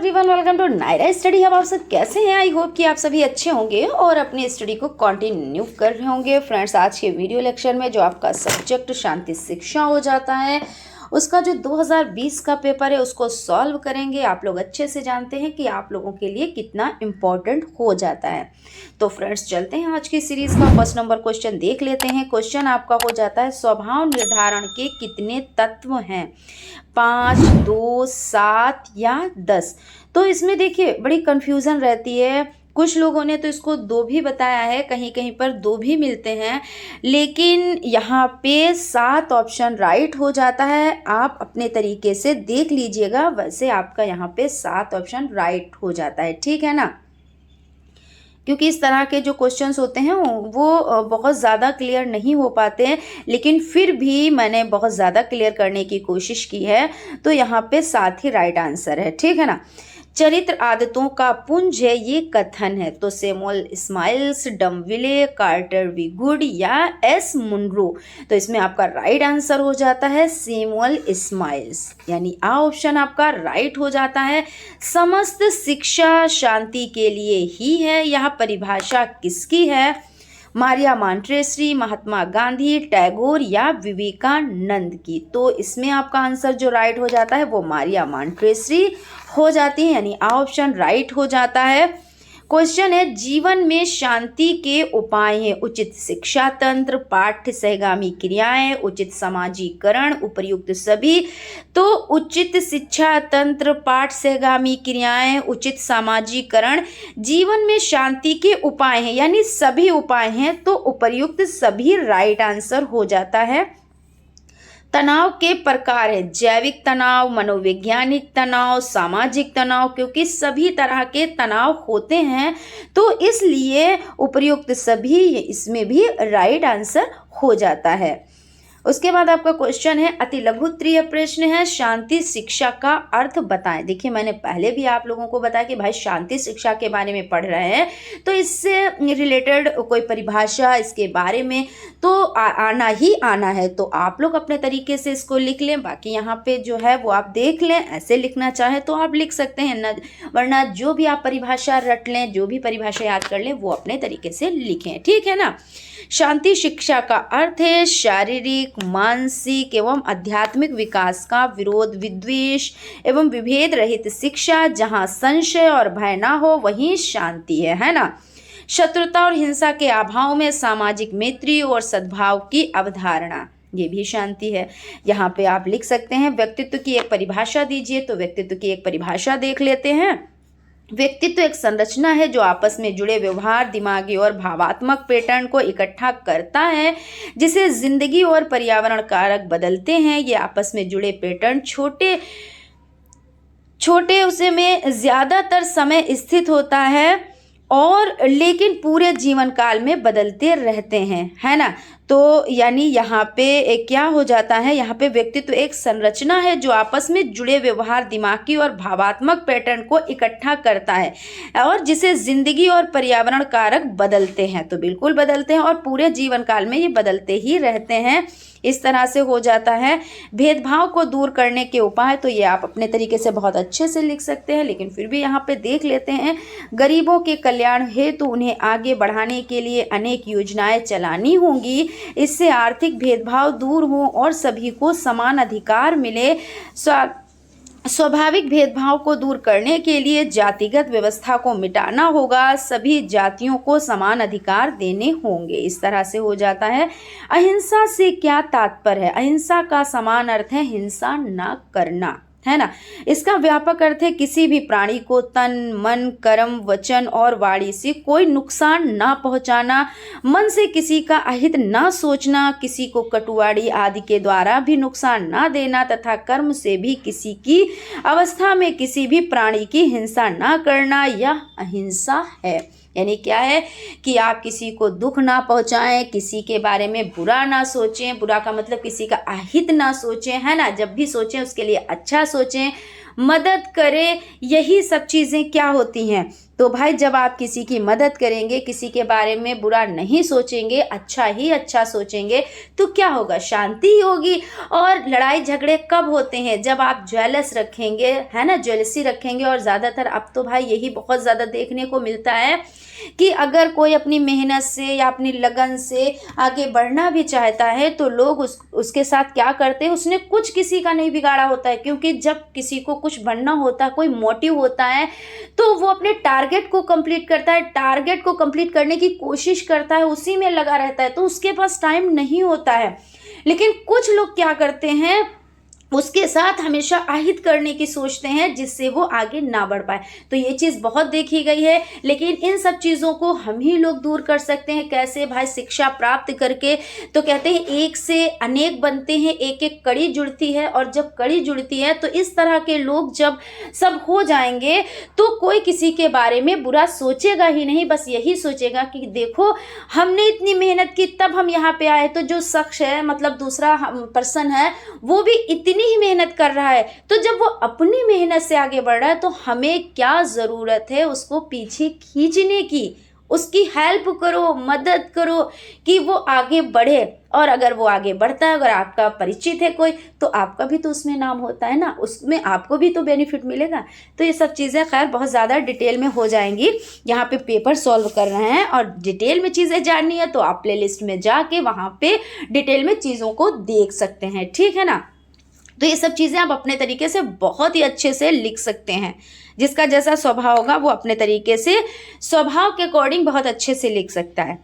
Everyone, welcome to Naira study hub. आप सब कैसे हैं? आई होप कि आप सभी अच्छे होंगे और अपनी स्टडी को कंटिन्यू कर रहे होंगे। फ्रेंड्स, आज के वीडियो लेक्चर में जो आपका सब्जेक्ट शांति शिक्षा हो जाता है, उसका जो 2020 का पेपर है उसको सॉल्व करेंगे। आप लोग अच्छे से जानते हैं कि आप लोगों के लिए कितना इम्पोर्टेंट हो जाता है। तो फ्रेंड्स, चलते हैं आज की सीरीज का फर्स्ट नंबर क्वेश्चन देख लेते हैं। क्वेश्चन आपका हो जाता है, स्वभाव निर्धारण के कितने तत्व हैं? 5, 2, 7 या 10। तो इसमें देखिए बड़ी कंफ्यूजन रहती है। कुछ लोगों ने तो इसको 2 भी बताया है, कहीं कहीं पर 2 भी मिलते हैं, लेकिन यहाँ पे 7 ऑप्शन राइट हो जाता है। आप अपने तरीके से देख लीजिएगा, वैसे आपका यहाँ पे 7 ऑप्शन राइट हो जाता है, ठीक है ना। क्योंकि इस तरह के जो क्वेश्चंस होते हैं वो बहुत ज़्यादा क्लियर नहीं हो पाते हैं, लेकिन फिर भी मैंने बहुत ज़्यादा क्लियर करने की कोशिश की है। तो यहाँ पे 7 ही राइट आंसर है, ठीक है ना। चरित्र आदतों का पुंज है, ये कथन है। तो Samuel Smiles, Dumville, Carter V Good या एस मुनरो। तो इसमें आपका राइट आंसर हो जाता है सैमुअल स्माइल्स, यानी आ ऑप्शन आपका राइट हो जाता है। समस्त शिक्षा शांति के लिए ही है, यह परिभाषा किसकी है? मारिया मॉन्टेसरी, महात्मा गांधी, टैगोर या विवेकानंद की। तो इसमें आपका आंसर जो राइट हो जाता है वो मारिया मॉन्टेसरी हो जाती है, यानी आ ऑप्शन राइट हो जाता है। क्वेश्चन है, जीवन में शांति के उपाय हैं? उचित शिक्षा तंत्र, पाठ्य सहगामी क्रियाएं, उचित समाजीकरण, उपर्युक्त सभी। तो उचित शिक्षा तंत्र, पाठ सहगामी क्रियाएं, उचित समाजीकरण, जीवन में शांति के उपाय हैं, यानी सभी उपाय हैं, तो उपर्युक्त सभी राइट आंसर हो जाता है। तनाव के प्रकार है, जैविक तनाव, मनोवैज्ञानिक तनाव, सामाजिक तनाव, क्योंकि सभी तरह के तनाव होते हैं, तो इसलिए उपर्युक्त सभी इसमें भी राइट आंसर हो जाता है। उसके बाद आपका क्वेश्चन है, अति लघुत्तरीय प्रश्न है, शांति शिक्षा का अर्थ बताएं। देखिए, मैंने पहले भी आप लोगों को बताया कि भाई शांति शिक्षा के बारे में पढ़ रहे हैं, तो इससे रिलेटेड कोई परिभाषा इसके बारे में तो आना ही आना है। तो आप लोग अपने तरीके से इसको लिख लें, बाकी यहाँ पे जो है वो आप देख लें। ऐसे लिखना चाहें तो आप लिख सकते हैं ना, वरना जो भी आप परिभाषा रट लें, जो भी परिभाषा याद कर लें, वो अपने तरीके से लिखें, ठीक है ना। शांति शिक्षा का अर्थ है शारीरिक, मानसिक एवं आध्यात्मिक विकास का विरोध, विद्वेष एवं विभेद रहित शिक्षा। जहां संशय और भय ना हो वहीं शांति है ना। शत्रुता और हिंसा के अभाव में सामाजिक मैत्री और सद्भाव की अवधारणा, ये भी शांति है। यहाँ पे आप लिख सकते हैं, व्यक्तित्व की एक परिभाषा दीजिए। तो व्यक्तित्व की एक परिभाषा देख लेते हैं। व्यक्तित्व एक संरचना है जो आपस में जुड़े व्यवहार, दिमागी और भावात्मक पैटर्न को इकट्ठा करता है, जिसे जिंदगी और पर्यावरण कारक बदलते हैं। ये आपस में जुड़े पैटर्न छोटे उसे में ज़्यादातर समय स्थित होता है और लेकिन पूरे जीवन काल में बदलते रहते हैं, है ना। तो यानी यहाँ पे क्या हो जाता है, यहाँ पे व्यक्तित्व एक संरचना है जो आपस में जुड़े व्यवहार, दिमागी और भावात्मक पैटर्न को इकट्ठा करता है और जिसे जिंदगी और पर्यावरण कारक बदलते हैं। तो बिल्कुल बदलते हैं और पूरे जीवन काल में ये बदलते ही रहते हैं। इस तरह से हो जाता है। भेदभाव को दूर करने के उपाय, तो ये आप अपने तरीके से बहुत अच्छे से लिख सकते हैं, लेकिन फिर भी यहाँ पे देख लेते हैं। गरीबों के कल्याण हेतु उन्हें आगे बढ़ाने के लिए अनेक योजनाएं चलानी होंगी। इससे आर्थिक भेदभाव दूर हो और सभी को समान अधिकार मिले। स्वाभाविक भेदभाव को दूर करने के लिए जातिगत व्यवस्था को मिटाना होगा। सभी जातियों को समान अधिकार देने होंगे। इस तरह से हो जाता है। अहिंसा से क्या तात्पर्य है? अहिंसा का समान अर्थ है हिंसा न करना, है ना। इसका व्यापक अर्थ है किसी भी प्राणी को तन, मन, कर्म, वचन और वाणी से कोई नुकसान ना पहुंचाना, मन से किसी का अहित ना सोचना, किसी को कटुवाड़ी आदि के द्वारा भी नुकसान ना देना तथा कर्म से भी किसी की अवस्था में किसी भी प्राणी की हिंसा ना करना, यह अहिंसा है। यानी क्या है कि आप किसी को दुख ना पहुंचाएं, किसी के बारे में बुरा ना सोचें। बुरा का मतलब किसी का अहित ना सोचें, है ना। जब भी सोचें उसके लिए अच्छा सोचें, मदद करें। यही सब चीज़ें क्या होती हैं तो भाई जब आप किसी की मदद करेंगे, किसी के बारे में बुरा नहीं सोचेंगे, अच्छा ही अच्छा सोचेंगे, तो क्या होगा, शांति ही होगी। और लड़ाई झगड़े कब होते हैं, जब आप जेलस रखेंगे, है ना, जेलसी रखेंगे। और ज़्यादातर अब तो भाई यही बहुत ज़्यादा देखने को मिलता है कि अगर कोई अपनी मेहनत से या अपनी लगन से आगे बढ़ना भी चाहता है तो लोग उसके साथ क्या करते हैं, उसने कुछ किसी का नहीं बिगाड़ा होता है। क्योंकि जब किसी को कुछ बनना होता है, कोई मोटिव होता है, तो वो अपने टारगेट को कंप्लीट करता है, टारगेट को कंप्लीट करने की कोशिश करता है, उसी में लगा रहता है, तो उसके पास टाइम नहीं होता है। लेकिन कुछ लोग क्या करते हैं, उसके साथ हमेशा आहित करने की सोचते हैं जिससे वो आगे ना बढ़ पाए। तो ये चीज़ बहुत देखी गई है। लेकिन इन सब चीज़ों को हम ही लोग दूर कर सकते हैं। कैसे भाई, शिक्षा प्राप्त करके। तो कहते हैं एक से अनेक बनते हैं, एक एक कड़ी जुड़ती है, और जब कड़ी जुड़ती है तो इस तरह के लोग जब सब हो जाएंगे तो कोई किसी के बारे में बुरा सोचेगा ही नहीं। बस यही सोचेगा कि देखो हमने इतनी मेहनत की तब हम यहाँ पे आए, तो जो शख्स है, मतलब दूसरा पर्सन है, वो भी इतनी ही मेहनत कर रहा है। तो जब वो अपनी मेहनत से आगे बढ़ रहा है तो हमें क्या ज़रूरत है उसको पीछे खींचने की। उसकी हेल्प करो, मदद करो कि वो आगे बढ़े। और अगर वो आगे बढ़ता है, अगर आपका परिचित है कोई, तो आपका भी तो उसमें नाम होता है ना, उसमें आपको भी तो बेनिफिट मिलेगा। तो ये सब चीज़ें खैर बहुत ज़्यादा डिटेल में हो जाएंगी। यहाँ पे पेपर सॉल्व कर रहे हैं और डिटेल में चीज़ें जाननी है तो आप प्लेलिस्ट में जाके वहाँ पे डिटेल में चीज़ों को देख सकते हैं, ठीक है ना। तो ये सब चीज़ें आप अपने तरीके से बहुत ही अच्छे से लिख सकते हैं। जिसका जैसा स्वभाव होगा वो अपने तरीके से स्वभाव के अकॉर्डिंग बहुत अच्छे से लिख सकता है।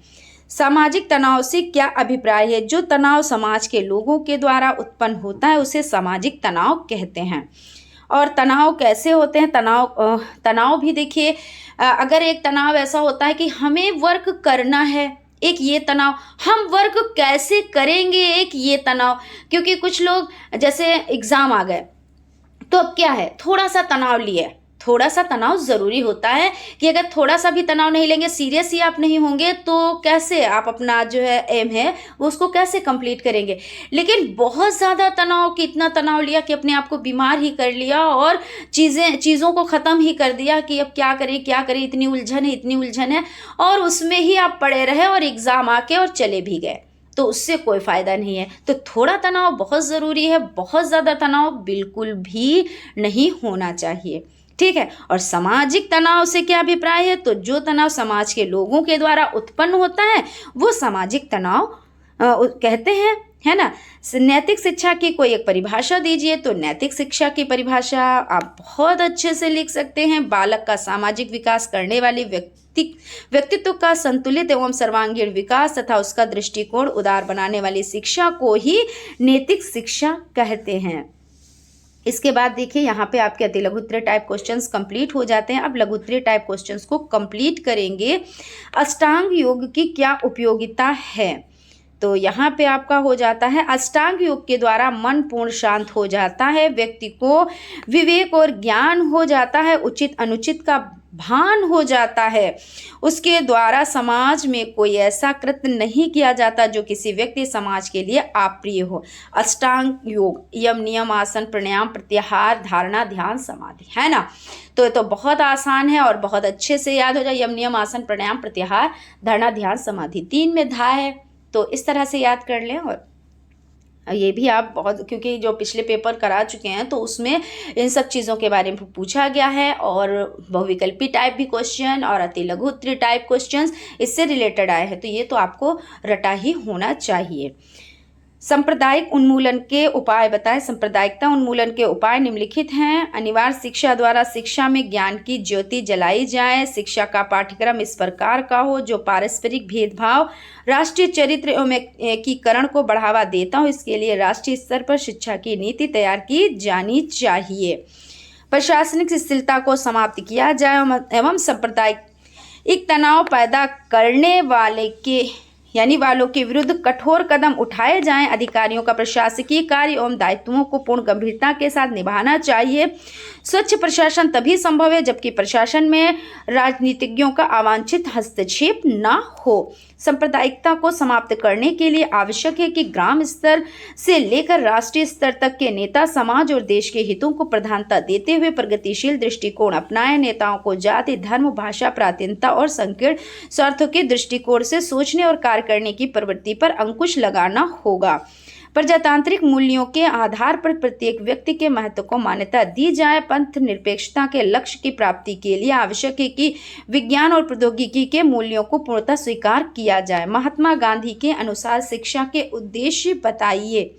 सामाजिक तनाव से क्या अभिप्राय है? जो तनाव समाज के लोगों के द्वारा उत्पन्न होता है उसे सामाजिक तनाव कहते हैं। और तनाव कैसे होते हैं? तनाव भी देखिए, अगर एक तनाव ऐसा होता है कि हमें वर्क करना है, एक ये तनाव, हम वर्क कैसे करेंगे, एक ये तनाव। क्योंकि कुछ लोग जैसे एग्ज़ाम आ गए तो अब क्या है, थोड़ा सा तनाव लिए। थोड़ा सा तनाव ज़रूरी होता है कि अगर थोड़ा सा भी तनाव नहीं लेंगे, सीरियस ही आप नहीं होंगे, तो कैसे आप अपना जो है एम है वो उसको कैसे कंप्लीट करेंगे। लेकिन बहुत ज़्यादा तनाव, कि इतना तनाव लिया कि अपने आप को बीमार ही कर लिया और चीज़ों को ख़त्म ही कर दिया कि अब क्या करें क्या करें, इतनी उलझन है, और उसमें ही आप पड़े रहे और एग्ज़ाम आके और चले भी गए, तो उससे कोई फ़ायदा नहीं है। तो थोड़ा तनाव बहुत ज़रूरी है, बहुत ज़्यादा तनाव बिल्कुल भी नहीं होना चाहिए, ठीक है। और सामाजिक तनाव से क्या अभिप्राय है? तो जो तनाव समाज के लोगों के द्वारा उत्पन्न होता है वो सामाजिक तनाव कहते हैं, है ना। नैतिक शिक्षा की कोई एक परिभाषा दीजिए। तो नैतिक शिक्षा की परिभाषा आप बहुत अच्छे से लिख सकते हैं। बालक का सामाजिक विकास करने वाली व्यक्तित्व का संतुलित एवं सर्वांगीण विकास तथा उसका दृष्टिकोण उदार बनाने वाली शिक्षा को ही नैतिक शिक्षा कहते हैं। इसके बाद देखिए यहाँ पे आपके अति लघुत्तरीय टाइप क्वेश्चंस कंप्लीट हो जाते हैं। अब लघुत्तरीय टाइप क्वेश्चंस को कंप्लीट करेंगे। अष्टांग योग की क्या उपयोगिता है? तो यहाँ पे आपका हो जाता है, अष्टांग योग के द्वारा मन पूर्ण शांत हो जाता है, व्यक्ति को विवेक और ज्ञान हो जाता है, उचित अनुचित का भान हो जाता है, उसके द्वारा समाज में कोई ऐसा कृत्य नहीं किया जाता जो किसी व्यक्ति समाज के लिए अप्रिय हो। अष्टांग योग यम नियम आसन प्राणायाम प्रत्याहार धारणा ध्यान समाधि, है ना। तो ये तो बहुत आसान है और बहुत अच्छे से याद हो जाए। यम नियम आसन प्राणायाम प्रत्याहार धारणा ध्यान समाधि 3 में धा है, तो इस तरह से याद कर लें। और ये भी आप बहुत, क्योंकि जो पिछले पेपर करा चुके हैं तो उसमें इन सब चीज़ों के बारे में पूछा गया है, और बहुविकल्पी टाइप भी क्वेश्चन और अति लघु उत्तरीय टाइप क्वेश्चंस इससे रिलेटेड आए हैं, तो ये तो आपको रटा ही होना चाहिए। सांप्रदायिक उन्मूलन के उपाय बताएं। सांप्रदायिकता उन्मूलन के उपाय निम्नलिखित हैं। अनिवार्य शिक्षा द्वारा शिक्षा में ज्ञान की ज्योति जलाई जाए। शिक्षा का पाठ्यक्रम इस प्रकार का हो जो पारस्परिक भेदभाव, राष्ट्रीय चरित्र एवं एकीकरण को बढ़ावा देता हो। इसके लिए राष्ट्रीय स्तर पर शिक्षा की नीति तैयार की जानी चाहिए। प्रशासनिक स्थिरता को समाप्त किया जाए एवं सांप्रदायिक तनाव पैदा करने वालों के विरुद्ध कठोर कदम उठाए जाएं। अधिकारियों का प्रशासकीय कार्य एवं दायित्वों को पूर्ण गंभीरता के साथ निभाना चाहिए। स्वच्छ प्रशासन तभी संभव है जबकि प्रशासन में राजनीतिज्ञों का अवांछित हस्तक्षेप न हो। सांप्रदायिकता को समाप्त करने के लिए आवश्यक है कि ग्राम स्तर से लेकर राष्ट्रीय स्तर तक के नेता समाज और देश के हितों को प्रधानता देते हुए प्रगतिशील दृष्टिकोण अपनाएं। नेताओं को जाति, धर्म, भाषा, प्रांतीयता और संकीर्ण स्वार्थों के दृष्टिकोण से सोचने और कार्य करने की प्रवृत्ति पर अंकुश लगाना होगा। प्रजातांत्रिक मूल्यों के आधार पर प्रत्येक व्यक्ति के महत्व को मान्यता दी जाए। पंथ निरपेक्षता के लक्ष्य की प्राप्ति के लिए आवश्यक है कि विज्ञान और प्रौद्योगिकी के मूल्यों को पूर्णतः स्वीकार किया जाए। महात्मा गांधी के अनुसार शिक्षा के उद्देश्य बताइए।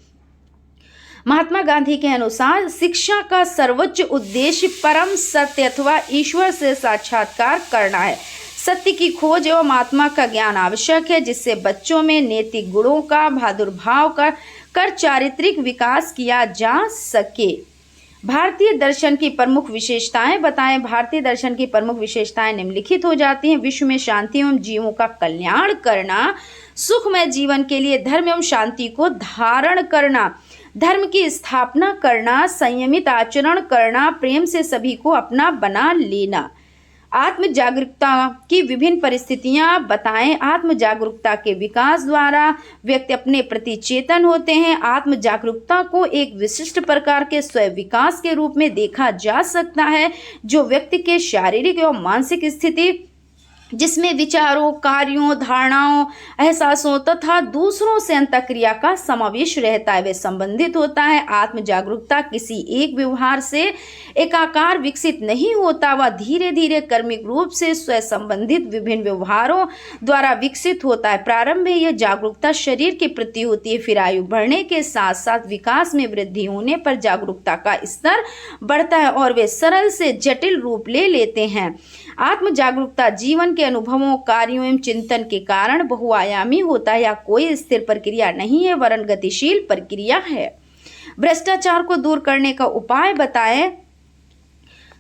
महात्मा गांधी के अनुसार शिक्षा का सर्वोच्च उद्देश्य परम सत्य अथवा ईश्वर से साक्षात्कार करना है। सत्य की खोज एवं आत्मा का ज्ञान आवश्यक है, जिससे बच्चों में नैतिक गुणों का प्रादुर्भाव कर चारित्रिक विकास किया जा सके। भारतीय दर्शन की प्रमुख विशेषताएं बताएं। भारतीय दर्शन की प्रमुख विशेषताएं निम्नलिखित हो जाती हैं। विश्व में शांति एवं जीवों का कल्याण करना, सुखमय जीवन के लिए धर्म एवं शांति को धारण करना, धर्म की स्थापना करना, संयमित आचरण करना, प्रेम से सभी को अपना बना लेना। आत्म जागरूकता की विभिन्न परिस्थितियां बताएं। आत्म जागरूकता के विकास द्वारा व्यक्ति अपने प्रति चेतन होते हैं। आत्म जागरूकता को एक विशिष्ट प्रकार के स्वयं विकास के रूप में देखा जा सकता है, जो व्यक्ति के शारीरिक एवं मानसिक स्थिति, जिसमें विचारों, कार्यों, धारणाओं, एहसासों तथा दूसरों से अंतःक्रिया का समावेश रहता है, वे संबंधित होता है। आत्म जागरूकता किसी एक व्यवहार से एकाकार विकसित नहीं होता, वह धीरे धीरे कर्मिक रूप से स्वयं संबंधित विभिन्न व्यवहारों द्वारा विकसित होता है। प्रारंभ में यह जागरूकता शरीर के प्रति होती है, फिर आयु बढ़ने के साथ साथ विकास में वृद्धि होने पर जागरूकता का स्तर बढ़ता है और वे सरल से जटिल रूप ले लेते हैं। आत्म जागरूकता जीवन के अनुभवों, कार्यों एवं चिंतन के कारण बहुआयामी होता है या कोई स्थिर प्रक्रिया नहीं है, वरन गतिशील प्रक्रिया है। भ्रष्टाचार को दूर करने का उपाय बताएं।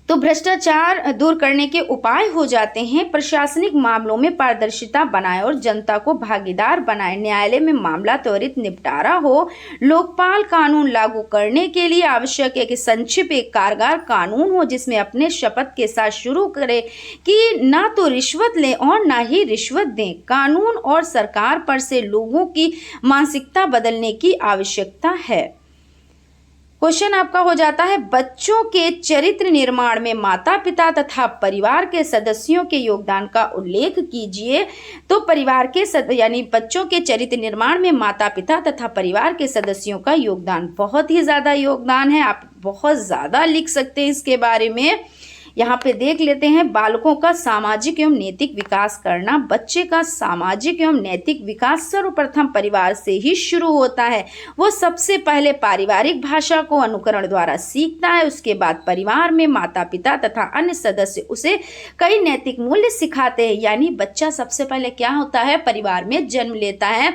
तो भ्रष्टाचार दूर करने के उपाय हो जाते हैं। प्रशासनिक मामलों में पारदर्शिता बनाएं और जनता को भागीदार बनाएं। न्यायालय में मामला त्वरित निपटारा हो। लोकपाल कानून लागू करने के लिए आवश्यक है कि संक्षिप्त एक कारगर कानून हो, जिसमें अपने शपथ के साथ शुरू करें कि ना तो रिश्वत लें और ना ही रिश्वत दें। कानून और सरकार पर से लोगों की मानसिकता बदलने की आवश्यकता है। क्वेश्चन आपका हो जाता है, बच्चों के चरित्र निर्माण में माता पिता तथा परिवार के सदस्यों के योगदान का उल्लेख कीजिए। तो परिवार के यानी बच्चों के चरित्र निर्माण में माता पिता तथा परिवार के सदस्यों का योगदान बहुत ही ज़्यादा योगदान है। आप बहुत ज़्यादा लिख सकते हैं इसके बारे में। यहाँ पे देख लेते हैं, बालकों का सामाजिक एवं नैतिक विकास करना। बच्चे का सामाजिक एवं नैतिक विकास सर्वप्रथम परिवार से ही शुरू होता है। वो सबसे पहले पारिवारिक भाषा को अनुकरण द्वारा सीखता है, उसके बाद परिवार में माता पिता तथा अन्य सदस्य उसे कई नैतिक मूल्य सिखाते हैं। यानी बच्चा सबसे पहले क्या होता है, परिवार में जन्म लेता है।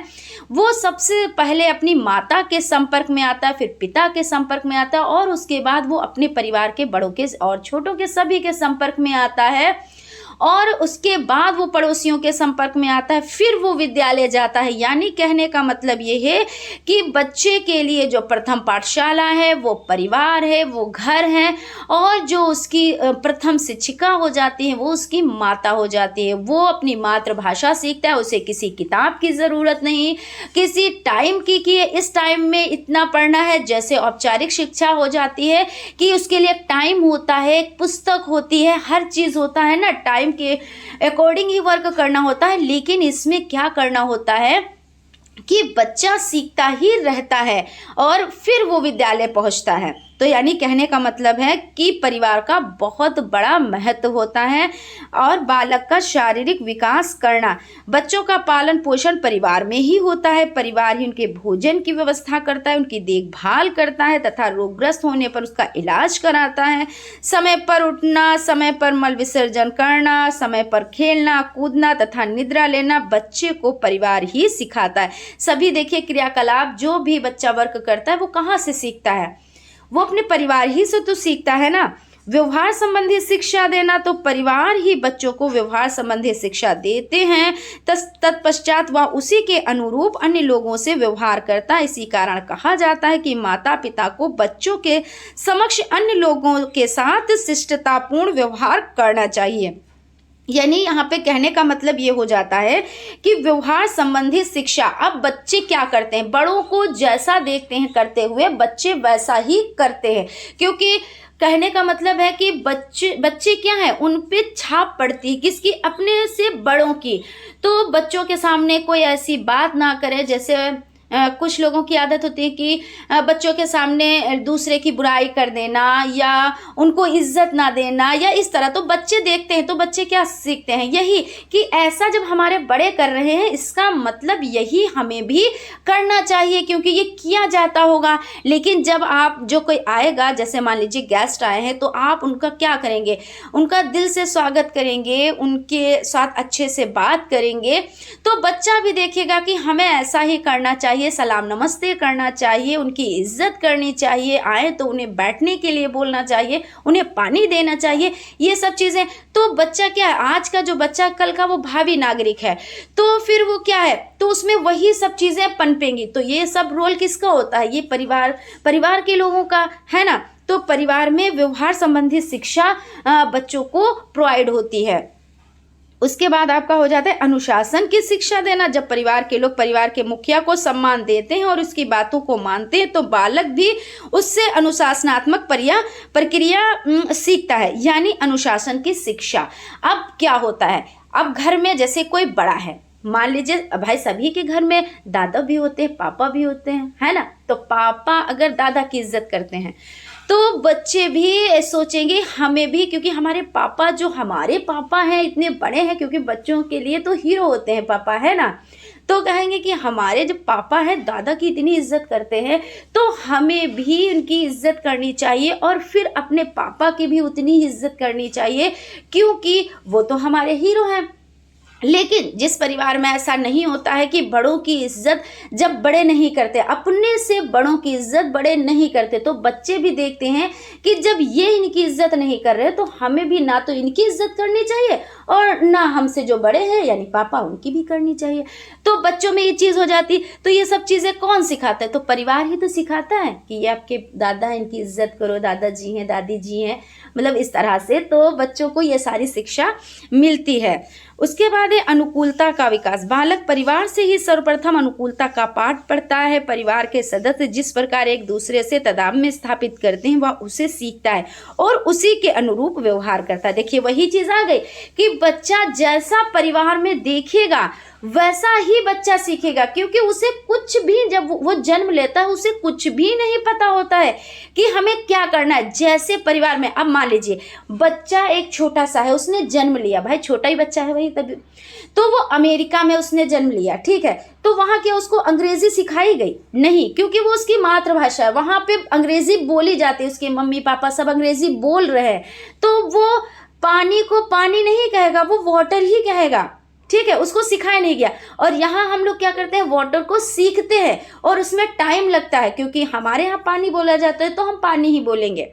वो सबसे पहले अपनी माता के संपर्क में आता है, फिर पिता के संपर्क में आता है और उसके बाद वो अपने परिवार के बड़ों के और छोटों के सभी के संपर्क में आता है और उसके बाद वो पड़ोसियों के संपर्क में आता है, फिर वो विद्यालय जाता है। यानी कहने का मतलब ये है कि बच्चे के लिए जो प्रथम पाठशाला है वो परिवार है, वो घर है, और जो उसकी प्रथम शिक्षिका हो जाती है वो उसकी माता हो जाती है। वो अपनी मातृभाषा सीखता है, उसे किसी किताब की ज़रूरत नहीं, किसी टाइम की कि इस टाइम में इतना पढ़ना है। जैसे औपचारिक शिक्षा हो जाती है कि उसके लिए टाइम होता है, एक पुस्तक होती है, हर चीज़ होता है ना, टाइम के अकॉर्डिंग ही वर्क करना होता है। लेकिन इसमें क्या करना होता है कि बच्चा सीखता ही रहता है और फिर वो विद्यालय पहुंचता है। तो यानी कहने का मतलब है कि परिवार का बहुत बड़ा महत्व होता है और बालक का शारीरिक विकास करना। बच्चों का पालन पोषण परिवार में ही होता है। परिवार ही उनके भोजन की व्यवस्था करता है, उनकी देखभाल करता है तथा रोगग्रस्त होने पर उसका इलाज कराता है। समय पर उठना, समय पर मल विसर्जन करना, समय पर खेलना कूदना तथा निद्रा लेना बच्चे को परिवार ही सिखाता है। सभी देखिए क्रियाकलाप जो भी बच्चा वर्क करता है वो कहाँ से सीखता है, वो अपने परिवार ही से तो सीखता है ना। व्यवहार संबंधी शिक्षा देना, तो परिवार ही बच्चों को व्यवहार संबंधी शिक्षा देते हैं। तत्पश्चात वह उसी के अनुरूप अन्य लोगों से व्यवहार करता है। इसी कारण कहा जाता है कि माता पिता को बच्चों के समक्ष अन्य लोगों के साथ शिष्टतापूर्ण व्यवहार करना चाहिए। यानी यहाँ पे कहने का मतलब ये हो जाता है कि व्यवहार संबंधी शिक्षा, अब बच्चे क्या करते हैं, बड़ों को जैसा देखते हैं करते हुए बच्चे वैसा ही करते हैं, क्योंकि कहने का मतलब है कि बच्चे क्या है, उन पे छाप पड़ती है किसकी, अपने से बड़ों की। तो बच्चों के सामने कोई ऐसी बात ना करे, जैसे कुछ लोगों की आदत होती है कि बच्चों के सामने दूसरे की बुराई कर देना या उनको इज्जत ना देना या इस तरह। तो बच्चे देखते हैं तो बच्चे क्या सीखते हैं, यही कि ऐसा जब हमारे बड़े कर रहे हैं इसका मतलब यही हमें भी करना चाहिए, क्योंकि ये किया जाता होगा। लेकिन जब आप जो कोई आएगा, जैसे मान लीजिए गेस्ट आए हैं, तो आप उनका क्या करेंगे, उनका दिल से स्वागत करेंगे, उनके साथ अच्छे से बात करेंगे, तो बच्चा भी देखेगा कि हमें ऐसा ही करना चाहिए, सलाम नमस्ते करना चाहिए, उनकी इज्जत करनी चाहिए, आए तो उन्हें बैठने के लिए बोलना चाहिए, उन्हें पानी देना चाहिए, ये सब चीज़ें। तो बच्चा क्या है, आज का जो बच्चा कल का वो भावी नागरिक है, तो फिर वो क्या है, तो उसमें वही सब चीज़ें पनपेंगी। तो ये सब रोल किसका होता है, ये परिवार के लोगों का है ना। तो परिवार में व्यवहार संबंधी शिक्षा बच्चों को प्रोवाइड होती है। उसके बाद आपका हो जाता है अनुशासन की शिक्षा देना। जब परिवार के लोग परिवार के मुखिया को सम्मान देते हैं और उसकी बातों को मानते हैं, तो बालक भी उससे अनुशासनात्मक प्रक्रिया सीखता है, यानी अनुशासन की शिक्षा। अब क्या होता है, अब घर में जैसे कोई बड़ा है, मान लीजिए भाई सभी के घर में दादा भी होते हैं, पापा भी होते हैं, है ना। तो पापा अगर दादा की इज्जत करते हैं तो बच्चे भी सोचेंगे हमें भी, क्योंकि हमारे पापा जो हमारे पापा हैं इतने बड़े हैं, क्योंकि बच्चों के लिए तो हीरो होते हैं पापा, है ना। तो कहेंगे कि हमारे जो पापा हैं दादा की इतनी इज्जत करते हैं, तो हमें भी उनकी इज्जत करनी चाहिए और फिर अपने पापा की भी उतनी ही इज्जत करनी चाहिए, क्योंकि वो तो हमारे हीरो हैं। लेकिन जिस परिवार में ऐसा नहीं होता है कि बड़ों की इज्जत जब बड़े नहीं करते, अपने से बड़ों की इज्जत बड़े नहीं करते, तो बच्चे भी देखते हैं कि जब ये इनकी इज्जत नहीं कर रहे तो हमें भी ना तो इनकी इज्जत करनी चाहिए और ना हमसे जो बड़े हैं यानी पापा उनकी भी करनी चाहिए। तो बच्चों में ये चीज़ हो जाती। तो ये सब चीज़ें कौन सिखाता है, तो परिवार ही तो सिखाता है कि ये आपके दादा हैं इनकी इज्जत करो, दादाजी हैं दादी जी हैं, मतलब इस तरह से। तो बच्चों को ये सारी शिक्षा मिलती है। उसके बाद है अनुकूलता का विकास। बालक परिवार से ही सर्वप्रथम अनुकूलता का पाठ पढ़ता है। परिवार के सदस्य जिस प्रकार एक दूसरे से तादात्म्य स्थापित करते हैं वह उसे सीखता है और उसी के अनुरूप व्यवहार करता है। देखिए वही चीज़ आ गई कि बच्चा जैसा परिवार में देखेगा वैसा ही बच्चा सीखेगा, क्योंकि उसे कुछ भी, जब वो जन्म लेता है उसे कुछ भी नहीं पता होता है कि हमें क्या करना है। जैसे परिवार में, अब मान लीजिए बच्चा एक छोटा सा है, उसने जन्म लिया, भाई छोटा ही बच्चा है वही, तभी तो वो अमेरिका में उसने जन्म लिया, ठीक है। तो वहाँ क्या उसको अंग्रेजी सिखाई गई? नहीं, क्योंकि वो उसकी मातृभाषा है, वहाँ पे अंग्रेजी बोली जाती है, उसके मम्मी पापा सब अंग्रेजी बोल रहे हैं। तो वो पानी को पानी नहीं कहेगा, वो वाटर ही कहेगा, ठीक है, उसको सिखाया नहीं गया। और यहाँ हम लोग क्या करते हैं, वाटर को सीखते हैं और उसमें टाइम लगता है, क्योंकि हमारे यहाँ पानी बोला जाता है तो हम पानी ही बोलेंगे,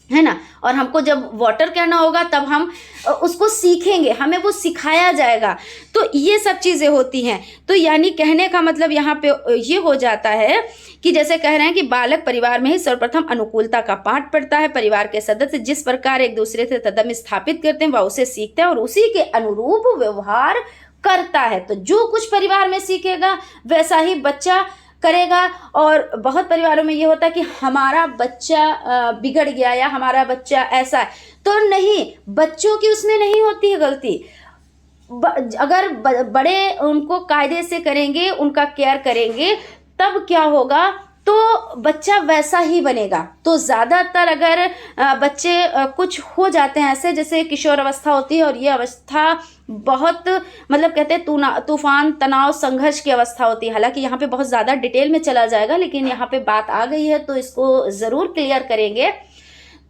है ना। और हमको जब वाटर कहना होगा तब हम उसको सीखेंगे, हमें वो सिखाया जाएगा। तो ये सब चीज़ें होती हैं। तो यानी कहने का मतलब यहाँ पे ये हो जाता है कि जैसे कह रहे हैं कि बालक परिवार में ही सर्वप्रथम अनुकूलता का पाठ पढ़ता है। परिवार के सदस्य जिस प्रकार एक दूसरे से तादात्म्य स्थापित करते हैं वह उसे सीखते हैं और उसी के अनुरूप व्यवहार करता है। तो जो कुछ परिवार में सीखेगा वैसा ही बच्चा करेगा। और बहुत परिवारों में ये होता है कि हमारा बच्चा बिगड़ गया या हमारा बच्चा ऐसा है, तो नहीं, बच्चों की उसमें नहीं होती है गलती। अगर बड़े उनको कायदे से करेंगे, उनका केयर करेंगे, तब क्या होगा, तो बच्चा वैसा ही बनेगा। तो ज़्यादातर अगर बच्चे कुछ हो जाते हैं ऐसे, जैसे किशोर अवस्था होती है और ये अवस्था बहुत मतलब कहते हैं तूफान तनाव संघर्ष की अवस्था होती है। हालांकि यहाँ पे बहुत ज़्यादा डिटेल में चला जाएगा, लेकिन यहाँ पे बात आ गई है तो इसको ज़रूर क्लियर करेंगे।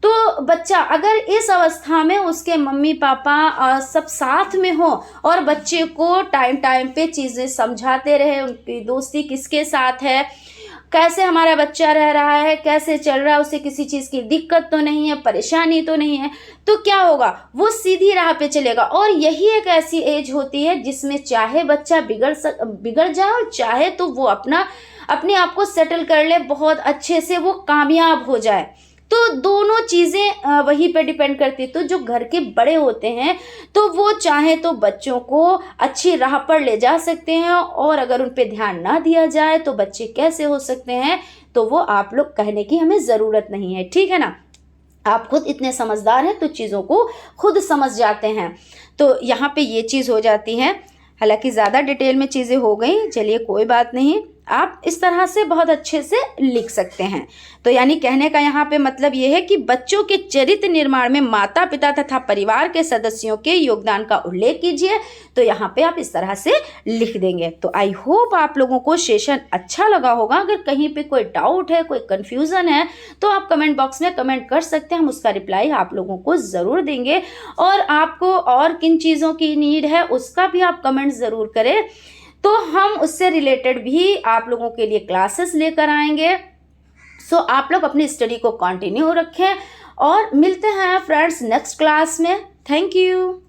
तो बच्चा अगर इस अवस्था में उसके मम्मी पापा सब साथ में हो और बच्चे को टाइम टाइम पे चीज़ें समझाते रहे, उनकी दोस्ती किसके साथ है, कैसे हमारा बच्चा रह रहा है, कैसे चल रहा है, उसे किसी चीज़ की दिक्कत तो नहीं है, परेशानी तो नहीं है, तो क्या होगा, वो सीधी राह पे चलेगा। और यही एक ऐसी एज होती है जिसमें चाहे बच्चा बिगड़ जाए और चाहे तो वो अपने आप को सेटल कर ले, बहुत अच्छे से वो कामयाब हो जाए। तो दोनों चीज़ें वहीं पे डिपेंड करती है। तो जो घर के बड़े होते हैं तो वो चाहे तो बच्चों को अच्छी राह पर ले जा सकते हैं, और अगर उन पे ध्यान ना दिया जाए तो बच्चे कैसे हो सकते हैं, तो वो आप लोग कहने की हमें ज़रूरत नहीं है, ठीक है ना। आप खुद इतने समझदार हैं तो चीज़ों को खुद समझ जाते हैं। तो यहाँ पे ये चीज़ हो जाती है। हालांकि ज़्यादा डिटेल में चीज़ें हो गई, चलिए कोई बात नहीं, आप इस तरह से बहुत अच्छे से लिख सकते हैं। तो यानी कहने का यहाँ पे मतलब ये है कि बच्चों के चरित्र निर्माण में माता पिता तथा परिवार के सदस्यों के योगदान का उल्लेख कीजिए। तो यहाँ पे आप इस तरह से लिख देंगे। तो आई होप आप लोगों को सेशन अच्छा लगा होगा। अगर कहीं पे कोई डाउट है, कोई कन्फ्यूज़न है, तो आप कमेंट बॉक्स में कमेंट कर सकते हैं, हम उसका रिप्लाई आप लोगों को ज़रूर देंगे। और आपको और किन चीज़ों की नीड है उसका भी आप कमेंट ज़रूर करें, तो हम उससे रिलेटेड भी आप लोगों के लिए क्लासेस लेकर आएंगे। सो आप लोग अपनी स्टडी को कंटिन्यू रखें और मिलते हैं फ्रेंड्स नेक्स्ट क्लास में। Thank you.